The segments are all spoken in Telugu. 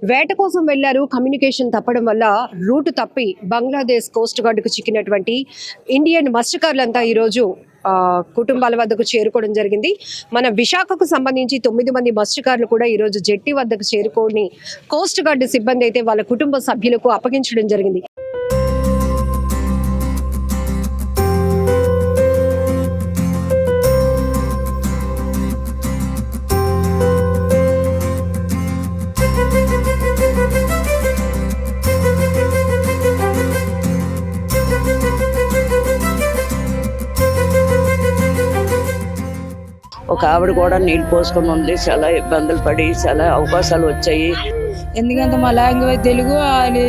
వేట కోసం వెళ్లారు. కమ్యూనికేషన్ తప్పడం వల్ల రూట్ తప్పి బంగ్లాదేశ్ కోస్ట్ గార్డుకు చిక్కినటువంటి ఇండియన్ మత్స్యకారులంతా ఈరోజు కుటుంబాల వద్దకు చేరుకోవడం జరిగింది. మన విశాఖకు సంబంధించి 9 మంది మత్స్యకారులు కూడా ఈరోజు జెట్టి వద్దకు చేరుకొని కోస్ట్ గార్డు సిబ్బంది అయితే వాళ్ళ కుటుంబ సభ్యులకు అప్పగించడం జరిగింది. ఒక ఆవిడ కూడా నీళ్ళు పోసుకొని ఉంది. చాలా ఇబ్బందులు పడి చాలా అవకాశాలు వచ్చాయి. ఎందుకంటే మా లాంగ్వేజ్ తెలుగు,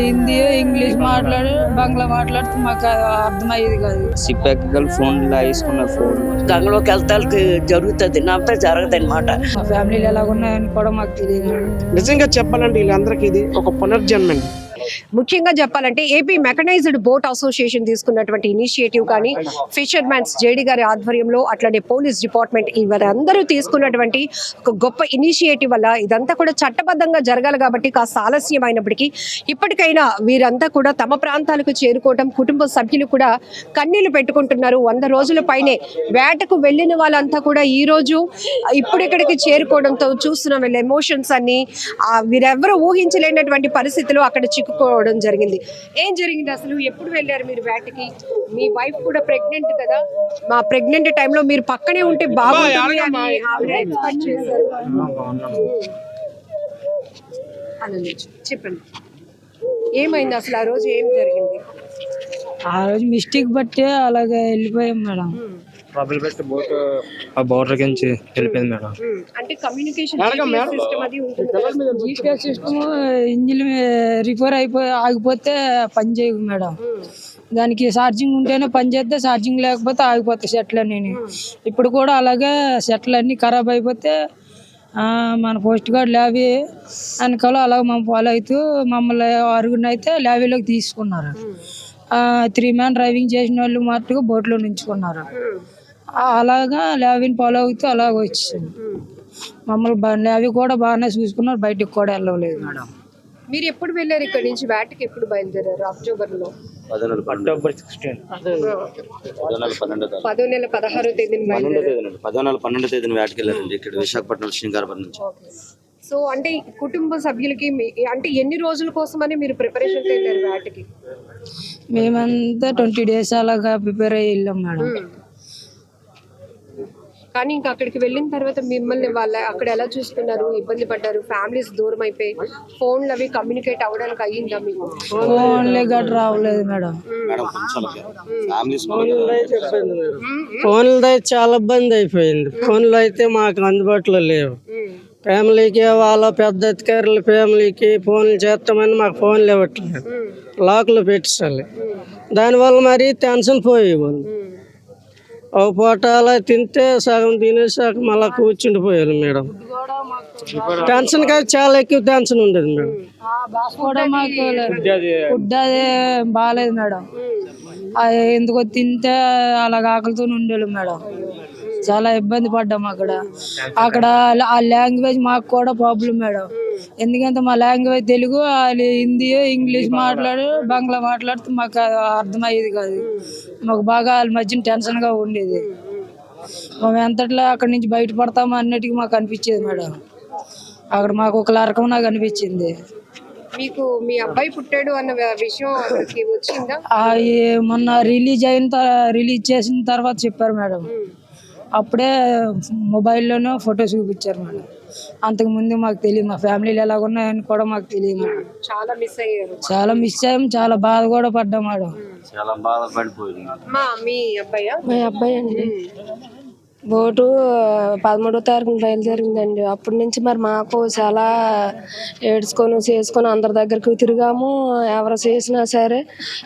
హిందీ ఇంగ్లీష్ మాట్లాడు బంగ్లా మాట్లాడితే మాకు అర్థమయ్యేది కాదు. సిప్పాకల్ ఫోన్ లాగేసుకున్న ఫోన్ గంగలోకి వెళ్తానికి జరుగుతుంది, నాతో జరగదు అనమాట. మా ఫ్యామిలీలు ఎలాగున్నాయని కూడా మాకు తెలియదు. నిజంగా చెప్పాలంటే వీళ్ళందరికీ ఇది ఒక పునర్జన్మ. ముఖ్యంగా చెప్పాలంటే ఏపీ మెకనైజ్డ్ బోట్ అసోసియేషన్ తీసుకున్నటువంటి ఇనిషియేటివ్ కానీ, ఫిషర్మెన్స్ జేడీ గారి ఆధ్వర్యంలో అట్లానే పోలీస్ డిపార్ట్మెంట్ ఇవరందరూ తీసుకున్నటువంటి ఒక గొప్ప ఇనిషియేటివ్ వల్ల ఇదంతా కూడా చట్టబద్ధంగా జరగాలి కాబట్టి కాస్త ఆలస్యమైనప్పటికీ ఇప్పటికైనా వీరంతా కూడా తమ ప్రాంతాలకు చేరుకోవటం, కుటుంబ సభ్యులు కూడా కన్నీళ్లు పెట్టుకుంటున్నారు. 100 రోజుల పైనే వేటకు వెళ్ళిన వాళ్ళంతా కూడా ఈ రోజు ఇప్పుడిక్కడికి చేరుకోవడంతో చూస్తున్న వీళ్ళ ఎమోషన్స్ అన్ని వీరెవరూ ఊహించలేనటువంటి పరిస్థితులు అక్కడ చిక్కుకోవడం జరిగింది. ఏం జరిగింది అసలు? ఎప్పుడు వెళ్ళారు మీరు వేటకి? మీ వైఫ్ కూడా ప్రెగ్నెంట్ కదా, మా ప్రెగ్నెంట్ టైంలో మీరు పక్కనే ఉంటే బాగుంటుంది అని ఆవిడ ఎక్స్పెక్ట్ చేశారు. చెప్పండి, ఏమైంది అసలు? ఆ రోజు ఏం జరిగింది? ఆ రోజు మిస్టేక్ బట్టి అలాగే వెళ్ళిపోయాం మేడం. ప్రాబ్లం పెట్టి బోట్ ఆ బోర్డర్ నుంచి వెళ్ళిపోయింది మేడం. అంటే కమ్యూనికేషన్ సిస్టమ్ అది ఉంటుంది. జీపీఎస్ సిస్టమ్ ఇంజిన్ రిపేర్ ఆగిపోతే పని చేయదు మేడం. దానికి ఛార్జింగ్ ఉంటేనే పని చేస్తే, ఛార్జింగ్ లేకపోతే ఆగిపోతాయి సెట్లు అన్నీ. ఇప్పుడు కూడా అలాగే సెట్లు అన్నీ ఖరాబ్ అయిపోతే మన పోస్ట్ గార్డ్ ల్యాబీ వెనకాల అలాగ మనం ఫాలో అవుతూ మమ్మల్ని 6 అయితే ల్యాబీలోకి తీసుకున్నారు. 3 మ్యాన్ డ్రైవింగ్ చేసిన వాళ్ళు మాత్రం బోట్లో నుంచుకున్నారు. అలాగా ల్యాబీని ఫాలో అవుతూ అలాగ వచ్చింది. మమ్మల్ని ల్యాబీ కూడా బాగానే చూసుకున్నారు, బయటకు కూడా వెళ్ళలేదు మేడం. మీరు ఎప్పుడు వెళ్ళారు ఇక్కడ నుంచి? వేటకి ఎప్పుడు బయలుదేరారు? అక్టోబర్లో 10 నెల 16వ తేదీన 12వ తేదీన వేటకి వెళ్ళారండి ఇక్కడ విశాఖపట్నం శ్రీకాకుళం నుంచి. సో అంటే కుటుంబ సభ్యులకి అంటే ఎన్ని రోజుల కోసమని మీరు ప్రిపరేషన్ వెళ్ళారు వేటకి? మేమంతా 20 days అలాగా ప్రిపేర్ అయ్యి వెళ్ళాం మేడం. కానీ ఇంకా అక్కడికి వెళ్ళిన తర్వాత మిమ్మల్ని వాళ్ళ అక్కడ ఎలా చూసుకున్నారు? ఇబ్బంది పడ్డారు? ఫ్యామిలీస్ దూరం అయిపోయి ఫోన్లు అవి కమ్యూనికేట్ అవ్వడానికి అయ్యిందా మీకు? ఫోన్లే గట్రా రావలేదు మేడం. ఫోన్లు అయితే చాలా ఇబ్బంది అయిపోయింది. ఫోన్లు అయితే మాకు అందుబాటులో లేవు. ఫ్యామిలీకి వాళ్ళ పెద్ద అధికారుల ఫ్యామిలీకి ఫోన్లు చేస్తామని మాకు ఫోన్లు ఇవ్వట్లేదు, లాక్లు పెట్టాలి. దానివల్ల మరి టెన్షన్ పోయేవాళ్ళు. ఒక పూట అలా తింటే సగం తినేసాక మళ్ళీ కూర్చుండిపోయారు మేడం. టెన్షన్ కాదు, చాలా ఎక్కువ టెన్షన్ ఉండేది మేడం. కూడా మాకు ఫుడ్ అదే బాగాలేదు మేడం. ఎందుకో తింటే అలాగ ఆకలితో ఉండేది మేడం. చాలా ఇబ్బంది పడ్డాం అక్కడ ఆ లాంగ్వేజ్ మాకు కూడా ప్రాబ్లం మేడం. ఎందుకంటే మా లాంగ్వేజ్ తెలుగు, హిందీ ఇంగ్లీష్ మాట్లాడు బంగ్లా మాట్లాడితే మాకు అర్థమయ్యేది కాదు. మాకు బాగా వాళ్ళ మధ్యన టెన్షన్గా ఉండేది. మేము ఎంతట్లో అక్కడి నుంచి బయటపడతామో అన్నిటికీ మాకు అనిపించేది మేడం. అక్కడ మాకు ఒక రకం నాకు అనిపించింది. మీకు మీ అబ్బాయి పుట్టాడు అన్న విషయం వచ్చిందా? మొన్న రిలీజ్ చేసిన తర్వాత చెప్పారు మేడం. అప్పుడే మొబైల్లోనే ఫోటో చూపించారు మేడం. అంతకుముందు మాకు తెలియదు, మా ఫ్యామిలీలు ఎలాగున్నాయని కూడా మాకు తెలియదు మేడం. చాలా మిస్ అయ్యారు. చాలా మిస్ అయ్యాం, చాలా బాధ కూడా పడ్డాం మేడం. చాలా బాధపడిపోయింది. మీ అబ్బాయా? మా అబ్బాయి అండి. బోటు 13వ తారీఖున బయలుదేరిందండి. అప్పటి నుంచి మరి మాకు చాలా చేసుకొని అందరి దగ్గరికి తిరిగాము. ఎవరు చేసినా సరే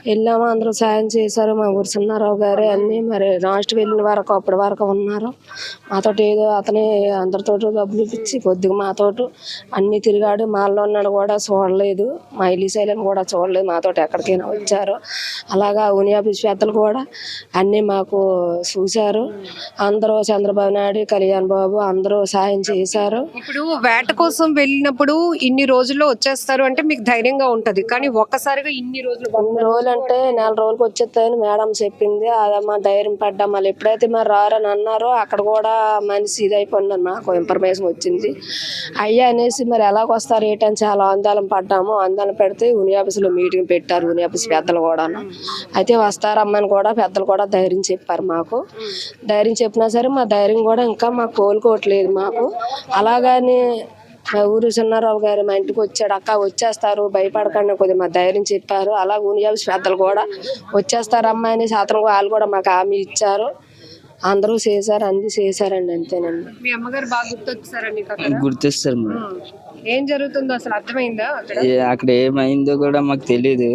వెళ్ళాము, అందరూ సాయం చేశారు. మా ఊరు చిన్నారావు గారే అన్నీ మరి లాస్ట్ వెళ్ళిన వరకు అప్పటి వరకు ఉన్నారు మాతో. ఏదో అతనే అందరితో డబ్బులు ఇప్పించి కొద్దిగా మాతో అన్నీ తిరిగాడు. మాల్లో ఉన్నాడు కూడా చూడలేదు, మా ఇల్లు శైలిని కూడా చూడలేదు. మాతో ఎక్కడికైనా వచ్చారు. అలాగా ఉనియా విశ్వేత్తలు కూడా అన్నీ మాకు చూశారు. అందరూ చంద్రబాబు నాయుడు, కళ్యాణ్ బాబు అందరూ సాయం చేశారు. ఇప్పుడు వేట కోసం వెళ్ళినప్పుడు ఇన్ని రోజుల్లో వచ్చేస్తారు అంటే మీకు ధైర్యంగా ఉంటది, కానీ ఒక్కసారిగా ఇన్ని రోజులు కొన్ని రోజులు అంటే 4 రోజులకు వచ్చేస్తాయని మేడం చెప్పింది. అదమ్మా ధైర్యం పడ్డాం. మళ్ళీ ఎప్పుడైతే మరి రారని అన్నారో అక్కడ కూడా మనిషి ఇదైపోయిందని మాకు ఇన్ఫర్మేషన్ వచ్చింది. అయ్యా అనేసి మరి ఎలాగొస్తారు ఏంటని చాలా ఆందోళన పడ్డాము. ఆందోళన పెడితే యూని ఆఫీస్లో మీటింగ్ పెట్టారు, యూని ఆఫీస్ పెద్దలు కూడా. అయితే వస్తారమ్మని కూడా పెద్దలు కూడా ధైర్యం చెప్పారు మాకు. ధైర్యం చెప్పినా సరే మా ధైర్యం కూడా ఇంకా మాకు కోలుకోవట్లేదు మాకు. అలాగని మా ఊరు చిన్నారావు గారు మా ఇంటికి వచ్చాడు, అక్క వచ్చేస్తారు భయపడకండి కొద్దిగా మా ధైర్యం చెప్పారు. అలా యూనియాబ్స్ పెద్దలు కూడా వచ్చేస్తారమ్మా అనేసి అతను వాళ్ళు కూడా మాకు హామీ ఇచ్చారు. అందరూ చేశారు, అన్ని చేశారండి. అంతేనండి. మీ అమ్మగారు బాగా గుర్తొచ్చారండి గుర్తొస్తారు మేడం. ఏం జరుగుతుందో అసలు అర్థమైందా అక్కడ? అక్కడ ఏమైందో కూడా మాకు తెలీదు.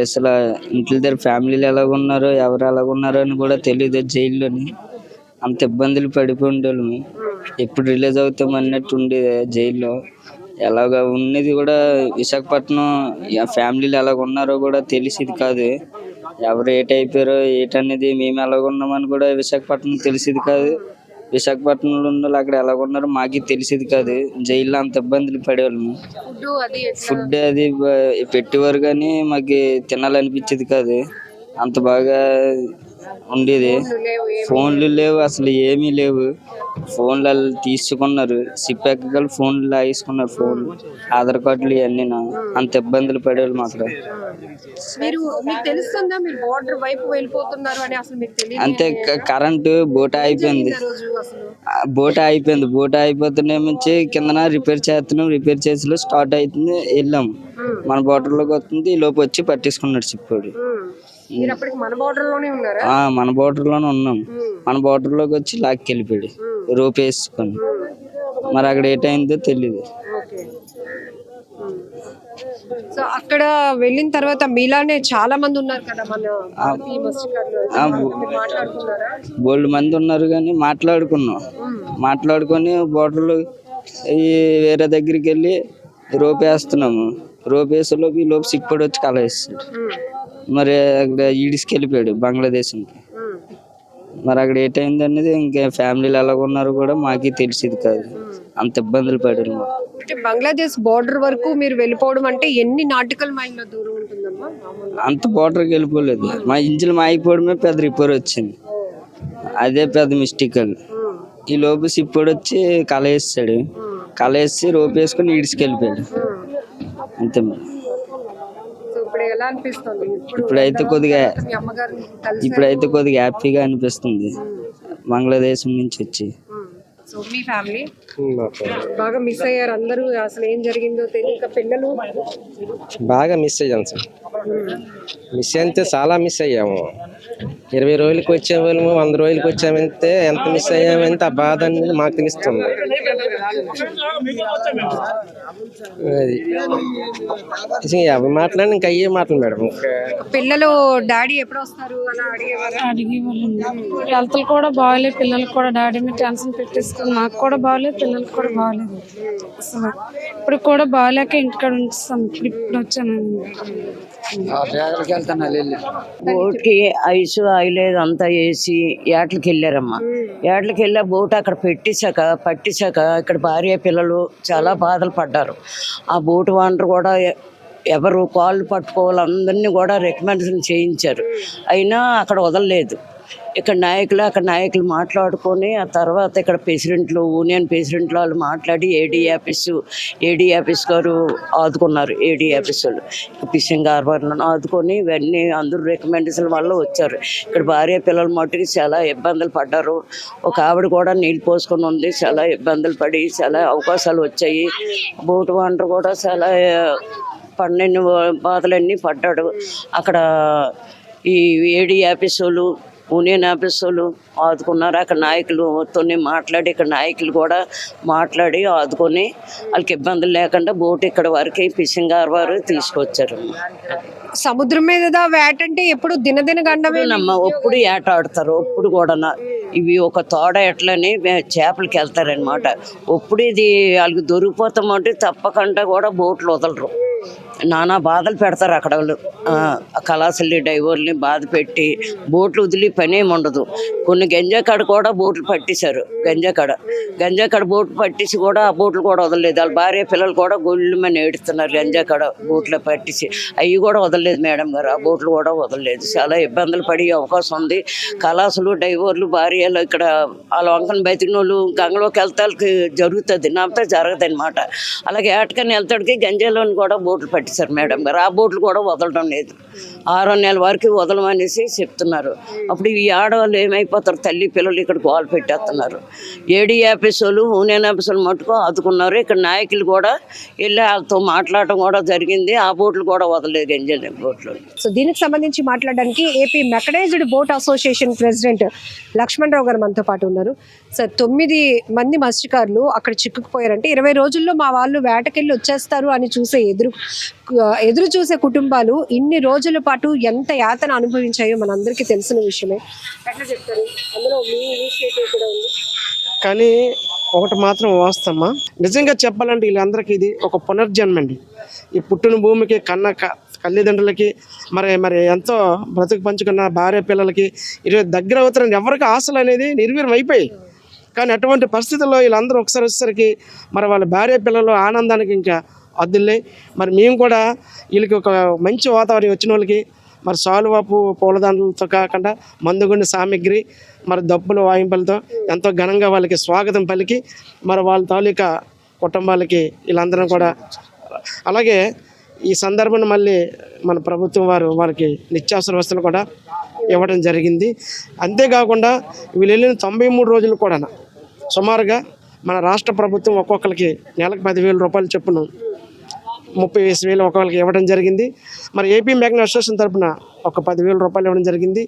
అసలు ఇంట్లో దగ్గర ఫ్యామిలీలు ఎలాగున్నారో ఎవరు ఎలాగున్నారో అని కూడా తెలియదు. జైల్లోని అంత ఇబ్బందులు పడిపోయి ఉండేవాళ్ళము. ఎప్పుడు రిలీజ్ అవుతాం అన్నట్టు ఉండేది జైల్లో. ఎలాగ ఉన్నది కూడా విశాఖపట్నం ఫ్యామిలీలు ఎలాగున్నారో కూడా తెలిసేది కాదు. ఎవరు ఏటైపోయారో ఏటనేది మేము ఎలాగున్నామని కూడా విశాఖపట్నం తెలిసేది కాదు. విశాఖపట్నంలో ఉన్న వాళ్ళు అక్కడ ఎలాగున్నారో మాకు తెలిసేది కాదు. జైల్లో అంత ఇబ్బందులు పడేవాళ్ళము. ఫుడ్ అది పెట్టేవారు కానీ మాకు తినాలనిపించేది కాదు. అంత బాగా ఉండేది. ఫోన్లు లేవు, అసలు ఏమీ లేవు. ఫోన్లు వాళ్ళు తీసుకున్నారు, సిప్ ఎక్కగల ఫోన్లు లాగేసుకున్నారు. ఫోన్లు, ఆధార్ కార్డులు ఇవన్నీ అంత ఇబ్బందులు పడేవాళ్ళు మాకు. మీకు తెలుస్తుందా మీరు బోర్డర్ వైపు వెళ్ళిపోతున్నారు అని? అసలు మీకు తెలియదు. అంతే, కరెంటు బోట్ అయిపోయింది. బోట్ అయిపోతున్నా నుంచి కిందన రిపేర్ చేస్తున్నాం. రిపేర్ చేసి స్టార్ట్ అవుతుంది, వెళ్ళాం. మన బోర్డర్ లోకి వస్తుంది, ఈ లోపు వచ్చి పట్టేసుకున్నాడు చిప్పాడు. మన బోర్డర్ లోనే ఉన్నారా? మన బోర్డర్ లోనే ఉన్నాం. మన బోర్డర్ లోకి వచ్చి లాక్కి వెళ్ళిపోయాడు రోప్ వేసుకొని. మరి అక్కడ ఏటైందో తెలీదు. సో అక్కడ వెళ్ళిన తర్వాత మీలానే చాలా మంది ఉన్నారు కదా మన బోల్డ్ మంది ఉన్నారు కానీ మాట్లాడుకొని బోర్డర్లో వేరే దగ్గరికి వెళ్ళి రోప్ వేస్తున్నాము. రోప్ వేసేలోపు ఈ లోపు సిక్కుడు వచ్చి కల వేస్తాడు. మరి అక్కడ ఈడిసుకెళ్ళిపోయాడు బంగ్లాదేశ్కి. మరి అక్కడ ఏటైంది అనేది ఇంకా ఫ్యామిలీలు ఎలాగున్నారు కూడా మాకే తెలిసేది కాదు. అంత ఇబ్బందులు పడారు. అంటే బంగ్లాదేశ్ బోర్డర్ వరకు మీరు వెళ్ళిపోవడం అంటే ఎన్ని నాటికల్ మైళ్ళ దూరం ఉంటుందమ్మా? అంత బోర్డర్కి వెళ్ళిపోలేదు. మా ఇంజిన్ ఆగిపోవడమే పెద్ద రిపేర్ వచ్చింది. అదే పెద్ద మిస్టేక్. ఈ లోపు సిప్పుడు వచ్చి కల వేస్తాడు. కల వేసి రోప్ వేసుకొని ఈడ్చుకెళ్ళిపోయాడు. అంతే మేడం. ఇప్పుడైతే కొద్దిగా హ్యాపీగా అనిపిస్తుంది బంగ్లాదేశ్ నుంచి వచ్చి. సో మీ ఫ్యామిలీ బాగా మిస్ అయ్యారు అందరూ. అసలు ఏం జరిగిందో తెలియక పిల్లలు బాగా మిస్ అయ్యాం సార్. మిస్ అయితే చాలా మిస్ అయ్యాము. 20 రోజులకి వచ్చేవాళ్ళము, 100 రోజులకి వచ్చామంటే ఎంత మిస్ అయ్యామంటే ఆ బాధ అనేది మాకు తెలుస్తుంది. అది అవి మాట్లాడి ఇంకా అయ్యే మాటలు మేడం. పిల్లలు డాడీ ఎప్పుడు వస్తారు అలా అడిగేవాళ్ళండి. హెల్త్ కూడా బాగాలేదు, పిల్లలకు కూడా డాడీ మీద టెన్షన్ పెట్టేసుకుని నాకు కూడా బాగాలేదు, పిల్లలకు కూడా బాగాలేదు. అసలు ఇప్పుడు కూడా బాగాలేక ఇంటికాడ ఉంచుతాం. ఇప్పుడు వచ్చానండి. బోట్కి ఐసు ఆయిలేదు అంతా వేసి ఏట్లకి వెళ్ళారమ్మా. ఏట్లకి వెళ్ళా బోట్ అక్కడ పట్టించాక ఇక్కడ భార్య పిల్లలు చాలా బాధలు పడ్డారు. ఆ బోటు వాండర్ కూడా ఎవరు కాళ్ళు పట్టుకోవాలి అందరినీ కూడా రికమెండేషన్ చేయించారు. అయినా అక్కడ వదలలేదు. ఇక్కడ నాయకులు మాట్లాడుకొని ఆ తర్వాత ఇక్కడ ప్రెసిడెంట్లు, యూనియన్ ప్రెసిడెంట్లు వాళ్ళు మాట్లాడి ఏడీ ఆఫీస్ గారు ఆదుకున్నారు. ఏడీ ఆఫీస్ వాళ్ళు ఫిషింగ్ హార్బర్లను ఆదుకొని ఇవన్నీ అందరూ రికమెండేషన్ వల్ల వచ్చారు. ఇక్కడ భార్య పిల్లల మట్టుకి చాలా ఇబ్బందులు పడ్డారు. ఒక ఆవిడ కూడా నీళ్ళు పోసుకొని ఉంది. చాలా ఇబ్బందులు పడి చాలా అవకాశాలు వచ్చాయి. బోటు వాండర్ కూడా చాలా పన్నెండు బాధలన్నీ పడ్డాడు. అక్కడ ఈ ఏడీ ఆఫీస్ వాళ్ళు, యూనియన్ ఆఫీస్ వాళ్ళు ఆదుకున్నారు. అక్కడ నాయకులతో మాట్లాడి ఇక్కడ నాయకులు కూడా మాట్లాడి ఆదుకొని వాళ్ళకి ఇబ్బందులు లేకుండా బోట్ ఇక్కడ వరకు ఫిషింగ్ హార్బర్ తీసుకొచ్చారు. సముద్రం మీద వేట అంటే ఎప్పుడు దినదిన గండమేనమ్మా. ఎప్పుడు ఏట ఆడతారు. ఎప్పుడు కూడా ఇవి ఒక తోడ ఎట్లని చేపలకి వెళ్తారనమాట. ఎప్పుడు ఇది వాళ్ళకి దొరికిపోతామంటే తప్పకుండా కూడా బోట్లు వదలరు. నానా బాధలు పెడతారు అక్కడ వాళ్ళు. కళాశాలని డ్రైవర్ని బాధ పెట్టి బోట్లు వదిలి పని ఏమి ఉండదు. కొన్ని గంజాకాడ కూడా బోట్లు పట్టేశారు. గంజాకాడ బోట్లు పట్టేసి కూడా ఆ బోట్లు కూడా వదలలేదు. వాళ్ళ భార్య పిల్లలు కూడా గొళ్ళు మీద ఏడుస్తున్నారు. గంజాకాడ బోట్లో పట్టేసి అవి కూడా వదలలేదు మేడం గారు. ఆ బోట్లు కూడా వదలలేదు. చాలా ఇబ్బందులు పడే అవకాశం ఉంది. కళాశాలు డ్రైవర్లు భార్యలు ఇక్కడ వాళ్ళ వంకన బతికిన వాళ్ళు గంగలోకి వెళ్తానికి జరుగుతుంది, నాతో జరగదు అనమాట. అలాగే ఏటకని వెళ్తాడికి గంజాలోని కూడా బోట్లు పట్టేశారు మేడం గారు. ఆ బోట్లు కూడా వదలడం లేదు. 6 నెలల వరకు వదలమనేసి చెప్తున్నారు. అప్పుడు ఈ ఆడవాళ్ళు ఏమైపోతారు? తల్లి పిల్లలు ఇక్కడ గోలు పెట్టేస్తున్నారు. ఏడీ ఆఫీస్ వాళ్ళు యూనియన్ ఆఫీస్ వాళ్ళు మట్టుకు ఆదుకున్నారు. ఇక్కడ నాయకులు కూడా వెళ్ళి వాళ్ళతో మాట్లాడటం కూడా జరిగింది. ఆ బోట్లు కూడా వదలలేదు గంజాల బోట్లు. సో దీనికి సంబంధించి మాట్లాడడానికి AP mechanised boat association president Lakshmanarao గారు మనతో పాటు ఉన్నారు. సార్, 9 మంది మత్స్యకారులు అక్కడ చిక్కుకుపోయారంటే 20 రోజుల్లో మా వాళ్ళు వేటకెళ్ళి వచ్చేస్తారు అని ఎదురు చూసే కుటుంబాలు ఇన్ని రోజుల పాటు ఎంత యాతన అనుభవించాయో మనందరికీ తెలిసిన విషయమే. ఎట్లా చెప్తారు? అందులో మీ ఇనిషియేటివ్ కూడా ఉంది. కానీ ఒకటి మాత్రం వాస్తవమా, నిజంగా చెప్పాలంటే వీళ్ళందరికీ ఇది ఒక పునర్జన్మ అండి. ఈ పుట్టిన భూమికి తల్లిదండ్రులకి మరి ఎంతో బ్రతుకు పంచుకున్న భార్య పిల్లలకి ఈరోజు దగ్గర అవుతారని ఎవరికి ఆశలు అనేది నిర్వీర్యం అయిపోయాయి. కానీ అటువంటి పరిస్థితుల్లో వీళ్ళందరూ ఒకసారి వచ్చేసరికి మరి వాళ్ళ భార్య పిల్లలు ఆనందానికి ఇంకా అద్దులే. మరి మేము కూడా వీళ్ళకి ఒక మంచి వాతావరణం వచ్చిన వాళ్ళకి మరి సాలువాపు పూలదండలతో కాకుండా మందుగుండి సామాగ్రి మరి దప్పులు వాయింపులతో ఎంతో ఘనంగా వాళ్ళకి స్వాగతం పలికి మరి వాళ్ళ తాలూకా కుటుంబాలకి వీళ్ళందరం కూడా, అలాగే ఈ సందర్భంలో మళ్ళీ మన ప్రభుత్వం వారు వాళ్ళకి నిత్యావసర వస్తువులు కూడా ఇవ్వడం జరిగింది. అంతేకాకుండా వీళ్ళు వెళ్ళిన 93 రోజులు కూడా సుమారుగా మన రాష్ట్ర ప్రభుత్వం ఒక్కొక్కరికి నెలకు 10,000 రూపాయలు చొప్పున 30,000 ఒక్కొక్కరికి ఇవ్వడం జరిగింది. మరి ఏపీ మెకనైజ్డ్ అసోసియేషన్ తరఫున ఒక 10,000 రూపాయలు ఇవ్వడం జరిగింది.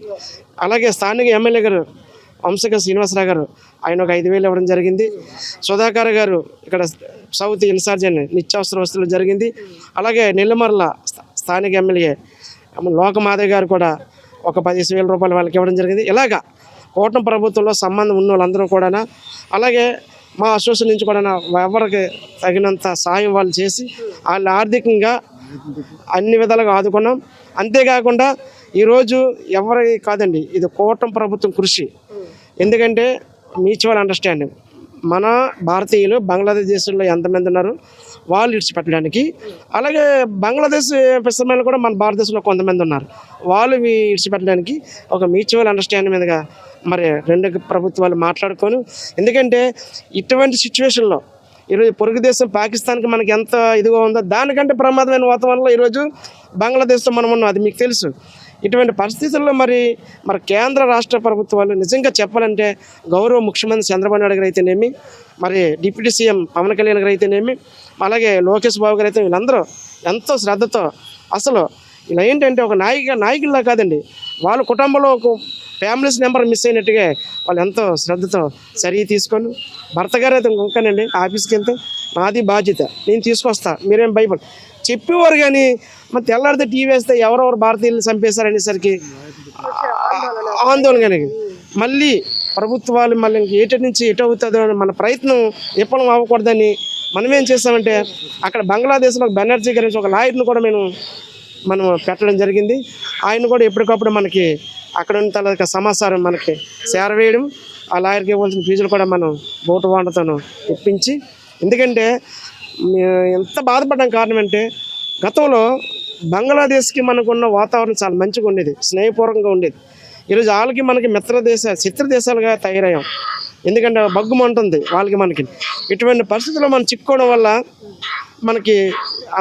అలాగే స్థానిక ఎమ్మెల్యే గారు వంశక శ్రీనివాసరావు గారు ఆయన ఒక 5,000 ఇవ్వడం జరిగింది. సుధాకర్ గారు ఇక్కడ సౌత్ ఇన్ఛార్జ్ అని నిత్యావసర వస్తువులు జరిగింది. అలాగే నెల్లిమర్ల స్థానిక ఎమ్మెల్యే లోకమాధవ్ గారు కూడా ఒక 15,000 రూపాయలు వాళ్ళకి ఇవ్వడం జరిగింది. ఇలాగా కూటమి ప్రభుత్వంలో సంబంధం ఉన్న వాళ్ళందరూ కూడా, అలాగే మా అసోసియేషన్ నుంచి కూడా ఎవరికి తగినంత సాయం వాళ్ళు చేసి వాళ్ళు ఆర్థికంగా అన్ని విధాలుగా ఆదుకున్నాం. అంతేకాకుండా ఈరోజు ఎవరి కాదండి, ఇది కూటమి ప్రభుత్వం కృషి. ఎందుకంటే మ్యూచువల్ అండర్స్టాండింగ్, మన భారతీయులు బంగ్లాదేశ్ దేశంలో ఎంతమంది ఉన్నారు వాళ్ళు ఇడిచిపెట్టడానికి, అలాగే బంగ్లాదేశ్ ఫిషర్మెన్లు కూడా మన భారతదేశంలో కొంతమంది ఉన్నారు వాళ్ళు ఇడిచిపెట్టడానికి ఒక మ్యూచువల్ అండర్స్టాండింగ్ మీదుగా మరి 2 ప్రభుత్వాలు మాట్లాడుకొని, ఎందుకంటే ఇటువంటి సిచ్యువేషన్లో ఈరోజు పొరుగు దేశం పాకిస్తాన్కి మనకి ఎంత ఇదిగా ఉందో దానికంటే ప్రమాదమైన వాతావరణంలో ఈరోజు బంగ్లాదేశ్లో మనం ఉన్నాం, అది మీకు తెలుసు. ఇటువంటి పరిస్థితుల్లో మరి కేంద్ర రాష్ట్ర ప్రభుత్వాలు నిజంగా చెప్పాలంటే గౌరవ ముఖ్యమంత్రి చంద్రబాబు నాయుడు గారు అయితేనేమి, మరి డిప్యూటీ సీఎం పవన్ కళ్యాణ్ గారు అయితేనేమి, అలాగే లోకేష్ బాబు గారు అయితే వీళ్ళందరూ ఎంతో శ్రద్ధతో, అసలు ఇలా ఏంటంటే ఒక నాయకుల్లా కాదండి, వాళ్ళ కుటుంబంలో ఒక ఫ్యామిలీస్ నెంబర్ మిస్ అయినట్టుగా వాళ్ళు ఎంతో శ్రద్ధతో చర్య తీసుకొని, భర్త గారు అయితే ఇంకానండి ఆఫీస్కి వెళ్తే నాది బాధ్యత, నేను తీసుకొస్తా, మీరేం భయపడ చెప్పేవారు. కానీ మరి తెల్లారితే టీవీ వేస్తే ఎవరెవరు భారతీయులు చంపేశారనేసరికి ఆందోళన కలిగి మళ్ళీ ప్రభుత్వాలు మళ్ళీ ఎటు నుంచి ఎటు అవుతుందో మన ప్రయత్నం విఫలం అవ్వకూడదని మనం ఏం చేస్తామంటే అక్కడ బంగ్లాదేశ్లో బెనర్జీ గురించి ఒక లాయర్ని కూడా మనం పెట్టడం జరిగింది. ఆయన కూడా ఎప్పటికప్పుడు మనకి అక్కడ ఉన్న సమాచారం మనకి చేరవేయడం, ఆ లాయర్కి ఇవ్వాల్సిన ఫీజులు కూడా మనం బోటు వాండతో ఇప్పించి, ఎందుకంటే ఎంత బాధపడడం కారణం అంటే గతంలో బంగ్లాదేశ్కి మనకున్న వాతావరణం చాలా మంచిగా ఉండేది, స్నేహపూర్వకంగా ఉండేది. ఈరోజు వాళ్ళకి మనకి శత్రు దేశాలుగా తయారయ్యాం. ఎందుకంటే బగ్గుమంటుంది వాళ్ళకి మనకి. ఇటువంటి పరిస్థితుల్లో మనం చిక్కుకోవడం వల్ల మనకి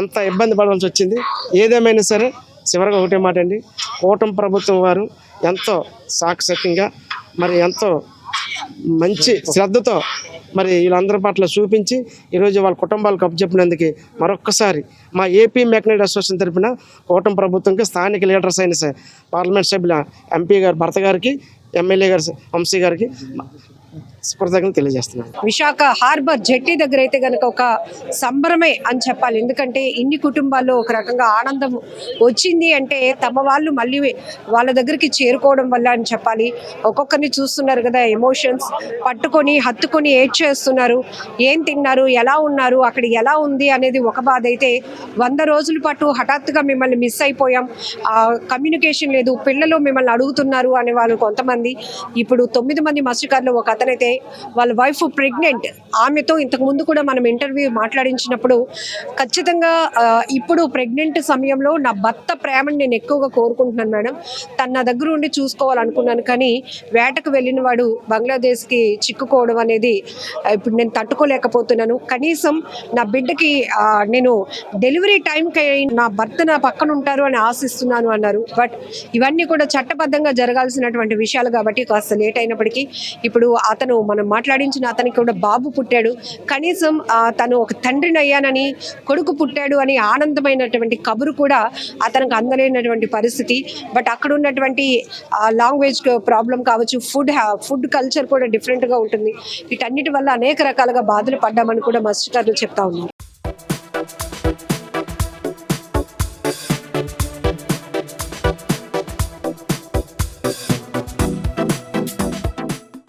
అంత ఇబ్బంది పడవలసి వచ్చింది. ఏదేమైనా సరే చివరిగా ఒకటే మాట అండి, కూటమి ప్రభుత్వం వారు ఎంతో సాక్షాత్యంగా మరి ఎంతో మంచి శ్రద్ధతో మరి వీళ్ళందరి పట్ల చూపించి ఈరోజు వాళ్ళ కుటుంబాలకు అప్పచెప్పినందుకు మరొక్కసారి మా ఏపీ మెకనైజ్డ్ అసోసియేషన్ తరఫున కూటమి ప్రభుత్వంకి, స్థానిక లీడర్స్ అయిన పార్లమెంట్ సభ్యుల ఎంపీ గారు భర్త గారికి, ఎమ్మెల్యే గారు వంశీ గారికి కృతజ్ఞతలు తెలియజేస్తున్నాను. విశాఖ హార్బర్ జెట్టి దగ్గర అయితే గనక ఒక సంబరమే అని చెప్పాలి. ఎందుకంటే ఇన్ని కుటుంబాల్లో ఒక రకంగా ఆనందం వచ్చింది అంటే తమ వాళ్ళు మళ్ళీ వాళ్ళ దగ్గరికి చేరుకోవడం వల్ల అని చెప్పాలి. ఒక్కొక్కరిని చూస్తున్నారు కదా, ఎమోషన్స్ పట్టుకొని హత్తుకొని ఏడ్చేస్తున్నారు. ఏం తిన్నారు, ఎలా ఉన్నారు, అక్కడ ఎలా ఉంది అనేది ఒక బాధ అయితే 100 రోజుల పాటు హఠాత్తుగా మిమ్మల్ని మిస్ అయిపోయాం, కమ్యూనికేషన్ లేదు, పిల్లలు మిమ్మల్ని అడుగుతున్నారు అనే వాళ్ళు కొంతమంది. ఇప్పుడు 9 మంది మత్స్యకారులు ఒక అతనైతే వాళ్ళ వైఫ్ ప్రెగ్నెంట్, ఆమెతో ఇంతకు ముందు కూడా మనం ఇంటర్వ్యూ మాట్లాడించినప్పుడు ఖచ్చితంగా ఇప్పుడు ప్రెగ్నెంట్ సమయంలో నా భర్త ప్రేమని నేను ఎక్కువగా కోరుకుంటున్నాను మేడం, తన నా దగ్గర ఉండి చూసుకోవాలనుకున్నాను, కానీ వేటకు వెళ్ళిన వాడు బంగ్లాదేశ్కి చిక్కుకోవడం అనేది ఇప్పుడు నేను తట్టుకోలేకపోతున్నాను. కనీసం నా బిడ్డకి నేను డెలివరీ టైంకి నా భర్త నా పక్కన ఉంటారు అని ఆశిస్తున్నాను అన్నారు. బట్ ఇవన్నీ కూడా చట్టబద్ధంగా జరగాల్సినటువంటి విషయాలు కాబట్టి కాస్త లేట్ అయినప్పటికీ ఇప్పుడు అతను మనం మాట్లాడించిన అతనికి కూడా బాబు పుట్టాడు. కనీసం తను ఒక తండ్రిని అయ్యానని, కొడుకు పుట్టాడు అని ఆనందమైనటువంటి కబురు కూడా అతనికి అందలేనటువంటి పరిస్థితి. బట్ అక్కడ ఉన్నటువంటి లాంగ్వేజ్ ప్రాబ్లం కావచ్చు, ఫుడ్ కల్చర్ కూడా డిఫరెంట్గా ఉంటుంది. వీటన్నిటి వల్ల అనేక రకాలుగా బాధలు పడ్డామని కూడా మత్స్యకారులు చెప్తా ఉన్నారు.